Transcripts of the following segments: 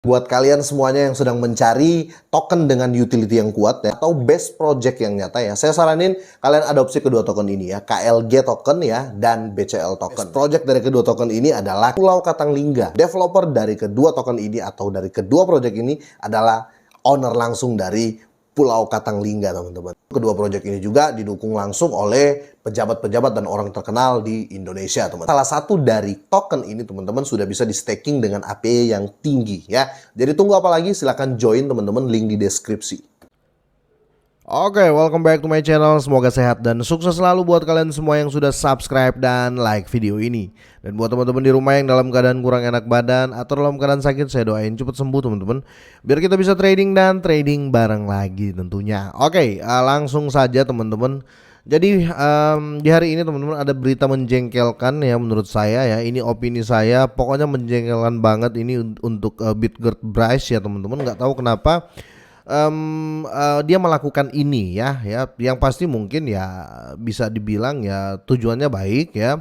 Buat kalian semuanya yang sedang mencari token dengan utility yang kuat ya, atau best project yang nyata ya, saya saranin kalian adopsi kedua token ini ya, KLG token ya, dan BCL token. Best project dari kedua token ini adalah Pulau Katanglingga. Developer dari kedua token ini atau dari kedua project ini adalah owner langsung dari Pulau Katanglingga, teman-teman. Kedua proyek ini juga didukung langsung oleh pejabat-pejabat dan orang terkenal di Indonesia, teman. Salah satu dari token ini, teman-teman, sudah bisa di staking dengan APY yang tinggi ya. Jadi tunggu apa lagi? Silahkan join, teman-teman, link di deskripsi. Oke, welcome back to my channel. Semoga sehat dan sukses selalu buat kalian semua yang sudah subscribe dan like video ini. Dan buat teman-teman di rumah yang dalam keadaan kurang enak badan atau dalam keadaan sakit, saya doain cepat sembuh teman-teman, biar kita bisa trading dan trading bareng lagi tentunya. Oke, langsung saja teman-teman. Jadi di hari ini teman-teman ada berita menjengkelkan ya menurut saya ya. Ini opini saya, pokoknya menjengkelkan banget ini untuk Bitgert Bryce ya teman-teman. Nggak tahu kenapa dia melakukan ini ya yang pasti mungkin ya bisa dibilang ya tujuannya baik ya,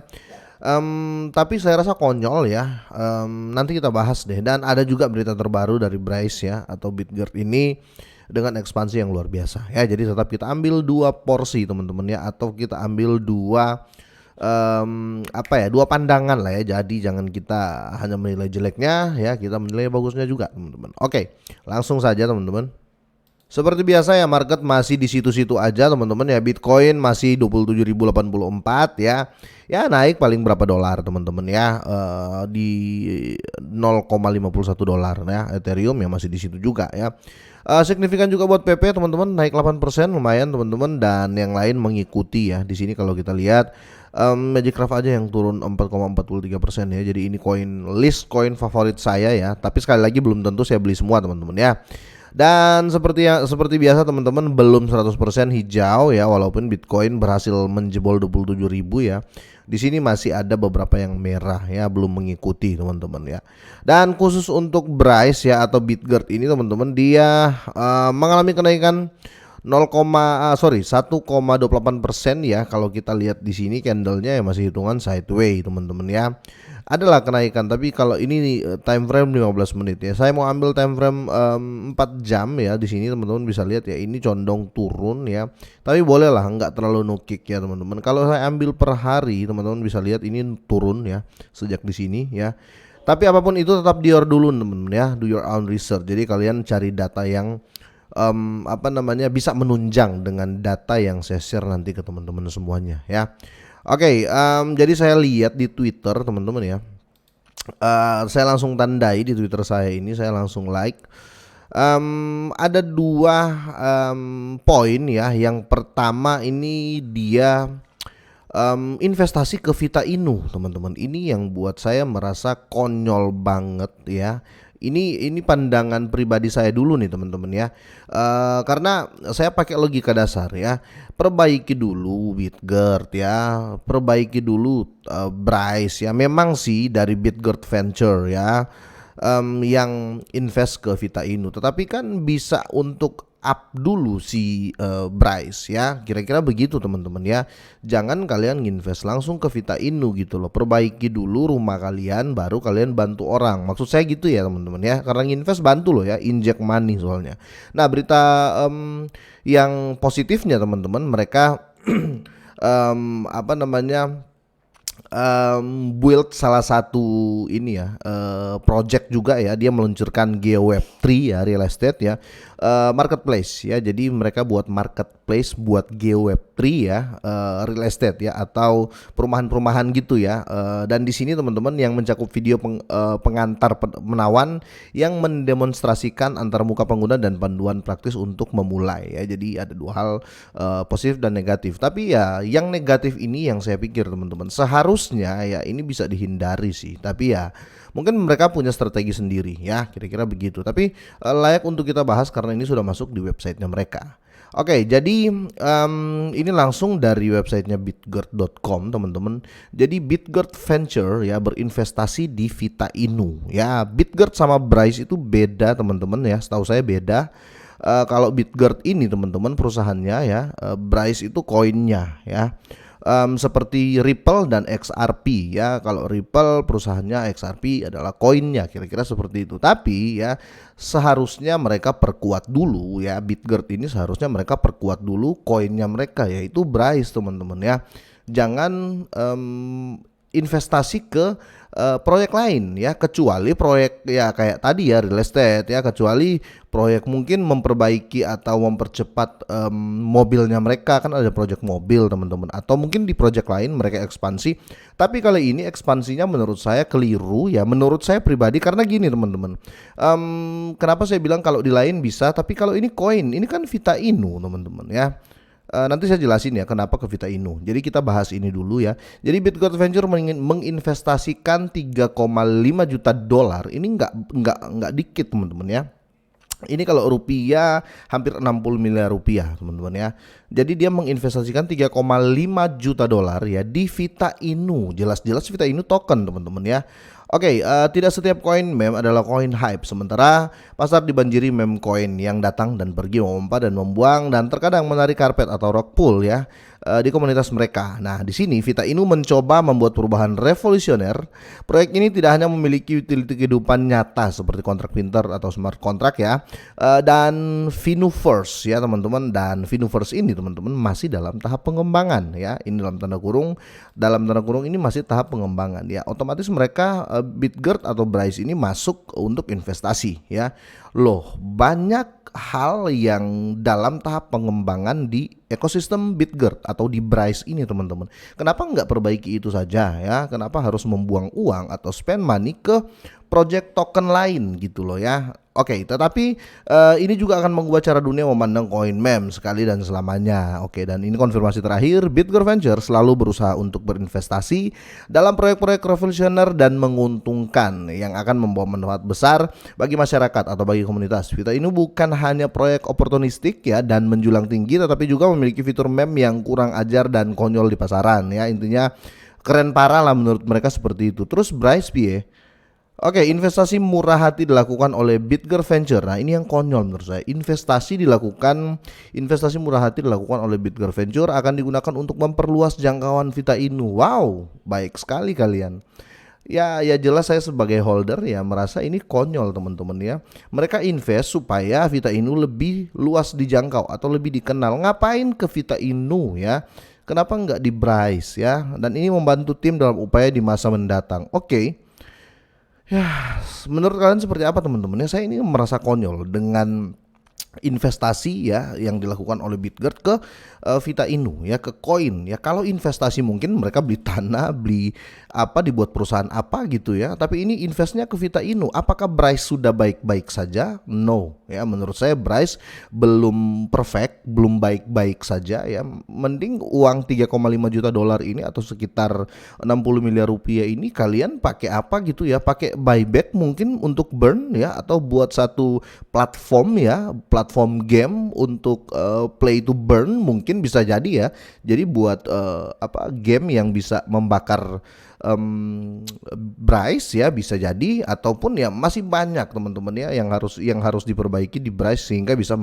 tapi saya rasa konyol ya. Nanti kita bahas deh. Dan ada juga berita terbaru dari Bryce ya atau Bitgert ini dengan ekspansi yang luar biasa ya. Jadi tetap kita ambil dua porsi teman-teman ya, atau kita ambil dua dua pandangan lah ya. Jadi jangan kita hanya menilai jeleknya ya, kita menilai bagusnya juga teman-teman. Oke, langsung saja teman-teman. Seperti biasa ya, market masih di situ-situ aja teman-teman ya. Bitcoin masih 27.084 ya. Ya naik paling berapa dolar teman-teman ya, di 0,51 dolar ya. Ethereum ya masih di situ juga ya. Signifikan juga buat PP teman-teman, naik 8% lumayan teman-teman, dan yang lain mengikuti ya. Di sini kalau kita lihat Magicraft aja yang turun 4,43% ya. Jadi ini list koin favorit saya ya. Tapi sekali lagi belum tentu saya beli semua teman-teman ya. Dan seperti biasa teman-teman, belum 100% hijau ya, walaupun Bitcoin berhasil menjebol 27.000 ya. Di sini masih ada beberapa yang merah ya, belum mengikuti teman-teman ya. Dan khusus untuk Bryce ya atau Bitgert ini teman-teman, dia mengalami kenaikan 1,28% ya. Kalau kita lihat di sini candlenya ya masih hitungan sideways teman-teman ya. Adalah kenaikan, tapi kalau ini time frame 15 menit ya. Saya mau ambil time frame 4 jam ya. Di sini teman-teman bisa lihat ya, ini condong turun ya. Tapi boleh lah, nggak terlalu nukik ya teman-teman. Kalau saya ambil per hari, teman-teman bisa lihat ini turun ya sejak di sini ya. Tapi apapun itu tetap dior dulu teman-teman ya. Do your own research. Jadi kalian cari data yang bisa menunjang dengan data yang saya share nanti ke teman-teman semuanya ya. Oke, jadi saya lihat di Twitter teman-teman ya. Saya langsung tandai di Twitter saya ini, saya langsung like. Ada dua poin ya. Yang pertama ini dia investasi ke Vita Inu teman-teman. Ini yang buat saya merasa konyol banget ya. Ini pandangan pribadi saya dulu nih teman-teman ya. Karena saya pakai logika dasar ya. Perbaiki dulu Bitgert ya, perbaiki dulu Bryce ya. Memang sih dari Bitgert Venture ya, yang invest ke Vita Inu, tetapi kan bisa untuk up dulu si Bryce ya. Kira-kira begitu teman-teman ya. Jangan kalian invest langsung ke Vita Inu gitu loh. Perbaiki dulu rumah kalian, baru kalian bantu orang. Maksud saya gitu ya teman-teman ya. Karena invest bantu loh ya, inject money soalnya. Nah, berita yang positifnya teman-teman, mereka build salah satu ini ya, project juga ya. Dia meluncurkan GeoWeb3 ya, real estate ya, marketplace ya. Jadi mereka buat marketplace buat GeoWeb3 ya, real estate ya, atau perumahan-perumahan gitu ya. Dan di sini teman-teman yang mencakup video pengantar menawan yang mendemonstrasikan antar muka pengguna dan panduan praktis untuk memulai ya. Jadi ada dua hal, positif dan negatif. Tapi ya yang negatif ini yang saya pikir teman-teman seharusnya ya ini bisa dihindari sih. Tapi ya mungkin mereka punya strategi sendiri ya, kira-kira begitu. Tapi layak untuk kita bahas karena ini sudah masuk di websitenya mereka. Oke, jadi ini langsung dari websitenya bitgert.com teman-teman. Jadi Bitgert Venture ya berinvestasi di Vita Inu ya. Bitgert sama Bryce itu beda teman-teman ya, setahu saya beda. Kalau Bitgert ini teman-teman perusahaannya ya, Bryce itu koinnya ya. seperti Ripple dan XRP ya. Kalau Ripple perusahaannya, XRP adalah koinnya, kira-kira seperti itu. Tapi ya seharusnya mereka perkuat dulu ya, Bitgert ini seharusnya mereka perkuat dulu koinnya mereka, yaitu Bryce teman-teman ya. Jangan investasi ke proyek lain ya, kecuali proyek ya kayak tadi ya real estate ya, kecuali proyek mungkin memperbaiki atau mempercepat mobilnya mereka, kan ada proyek mobil teman-teman, atau mungkin di proyek lain mereka ekspansi. Tapi kali ini ekspansinya menurut saya keliru ya, menurut saya pribadi, karena gini teman-teman, kenapa saya bilang kalau di lain bisa, tapi kalau ini koin, ini kan Vita Inu teman-teman ya. Nanti saya jelasin ya kenapa ke Vita Inu. Jadi kita bahas ini dulu ya. Jadi Bitgert Venture menginvestasikan 3,5 juta dolar. Ini nggak dikit teman-teman ya. Ini kalau rupiah hampir 60 miliar rupiah teman-teman ya. Jadi dia menginvestasikan 3,5 juta dolar ya di Vita Inu. Jelas-jelas Vita Inu token teman-teman ya. Oke, tidak setiap koin meme adalah koin hype. Sementara pasar dibanjiri meme koin yang datang dan pergi, memompa dan membuang, dan terkadang menarik karpet atau rug pull ya di komunitas mereka. Nah, di sini Vita Inu mencoba membuat perubahan revolusioner. Proyek ini tidak hanya memiliki utility kehidupan nyata seperti kontrak pinter atau smart contract ya, dan Finuverse ya teman-teman. Dan Finuverse ini teman-teman masih dalam tahap pengembangan ya. Ini dalam tanda kurung ini masih tahap pengembangan ya. Otomatis mereka Bitgert atau Bryce ini masuk untuk investasi ya. Loh, banyak hal yang dalam tahap pengembangan di ekosistem Bitgert atau di Bryce ini teman-teman. Kenapa nggak perbaiki itu saja ya? Kenapa harus membuang uang atau spend money ke project token lain gitu loh ya? Oke, tetapi ini juga akan mengubah cara dunia memandang koin meme sekali dan selamanya. Oke, dan ini konfirmasi terakhir, Bitgert Venture selalu berusaha untuk berinvestasi dalam proyek-proyek revolusioner dan menguntungkan yang akan membawa manfaat besar bagi masyarakat atau bagi komunitas. Vita ini bukan hanya proyek oportunistik ya dan menjulang tinggi, tetapi juga memiliki fitur meme yang kurang ajar dan konyol di pasaran ya. Intinya keren parah lah menurut mereka seperti itu. Terus Bryce piye? Oke, investasi murah hati dilakukan oleh Bitgert Venture. Nah, ini yang konyol menurut saya. Investasi murah hati dilakukan oleh Bitgert Venture akan digunakan untuk memperluas jangkauan Vita Inu. Wow, baik sekali kalian. Ya jelas saya sebagai holder ya merasa ini konyol teman-teman ya. Mereka invest supaya Vita Inu lebih luas dijangkau atau lebih dikenal. Ngapain ke Vita Inu ya? Kenapa nggak di Bryce ya? Dan ini membantu tim dalam upaya di masa mendatang. Oke. Ya, menurut kalian seperti apa teman-teman? Ya, saya ini merasa konyol dengan investasi ya yang dilakukan oleh Bitgert ke Vita Inu ya, ke koin ya. Kalau investasi mungkin mereka beli tanah, beli apa, dibuat perusahaan apa gitu ya, tapi ini investnya ke Vita Inu. Apakah Bryce sudah baik-baik saja? No ya, menurut saya Bryce belum perfect, belum baik-baik saja ya. Mending uang 3,5 juta dolar ini atau sekitar 60 miliar rupiah ini kalian pakai apa gitu ya, pakai buyback mungkin untuk burn ya, atau buat satu platform ya, platform game untuk play to burn mungkin bisa jadi ya. Jadi buat game yang bisa membakar Bryce ya, bisa jadi, ataupun ya masih banyak teman-teman ya yang harus diperbaiki di Bryce sehingga bisa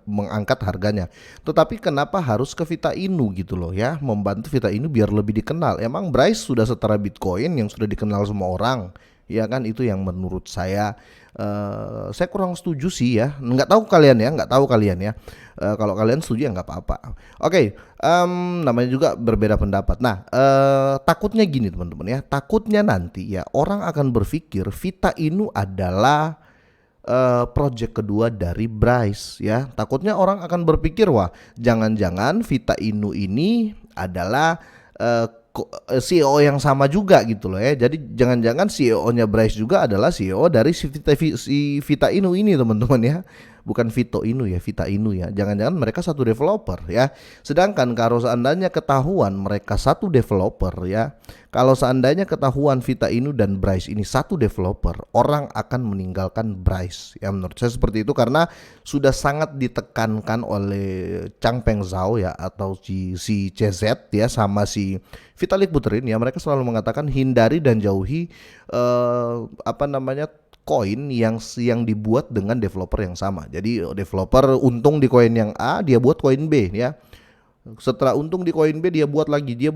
mengangkat harganya. Tetapi kenapa harus ke Vita Inu gitu loh ya, membantu Vita Inu biar lebih dikenal. Emang Bryce sudah setara Bitcoin yang sudah dikenal semua orang. Ya kan, itu yang menurut saya kurang setuju sih ya. Nggak tahu kalian ya. Kalau kalian setuju ya nggak apa-apa. Oke, namanya juga berbeda pendapat. Nah, takutnya gini teman-teman ya. Takutnya nanti ya orang akan berpikir Vita Inu adalah project kedua dari Bryce ya. Takutnya orang akan berpikir, wah jangan-jangan Vita Inu ini adalah CEO yang sama juga gitu loh ya. Jadi jangan-jangan CEO-nya Bryce juga adalah CEO dari si Vita Inu ini teman-teman ya. Bukan Vito Inu ya, Vita Inu ya. Jangan-jangan mereka satu developer ya. Sedangkan kalau seandainya ketahuan mereka satu developer ya, kalau seandainya ketahuan Vita Inu dan Bryce ini satu developer, orang akan meninggalkan Bryce. Ya menurut saya seperti itu, karena sudah sangat ditekankan oleh Changpeng Zhao ya, atau si CZ ya, sama si Vitalik Buterin ya. Mereka selalu mengatakan hindari dan jauhi koin yang dibuat dengan developer yang sama. Jadi developer untung di koin yang A, dia buat koin B ya. Setelah untung di koin B dia buat lagi, jadi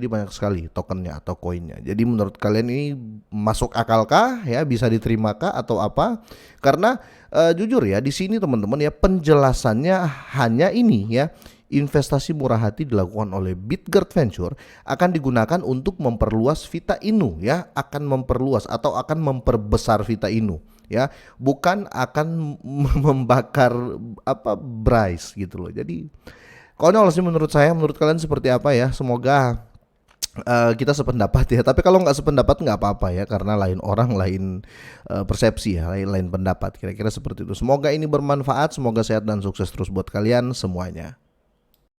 banyak sekali tokennya atau koinnya. Jadi menurut kalian ini masuk akalkah ya, bisa diterimakah atau apa? Karena jujur ya di sini teman-teman ya, penjelasannya hanya ini ya. Investasi murah hati dilakukan oleh Bitgert Venture akan digunakan untuk memperluas Vita Inu ya, akan memperluas atau akan memperbesar Vita Inu ya, bukan akan membakar Bryce gitu loh. Jadi konyol sih menurut saya. Menurut kalian seperti apa ya? Semoga kita sependapat ya. Tapi kalau nggak sependapat nggak apa-apa ya, karena lain orang, lain persepsi ya, lain pendapat. Kira-kira seperti itu. Semoga ini bermanfaat. Semoga sehat dan sukses terus buat kalian semuanya.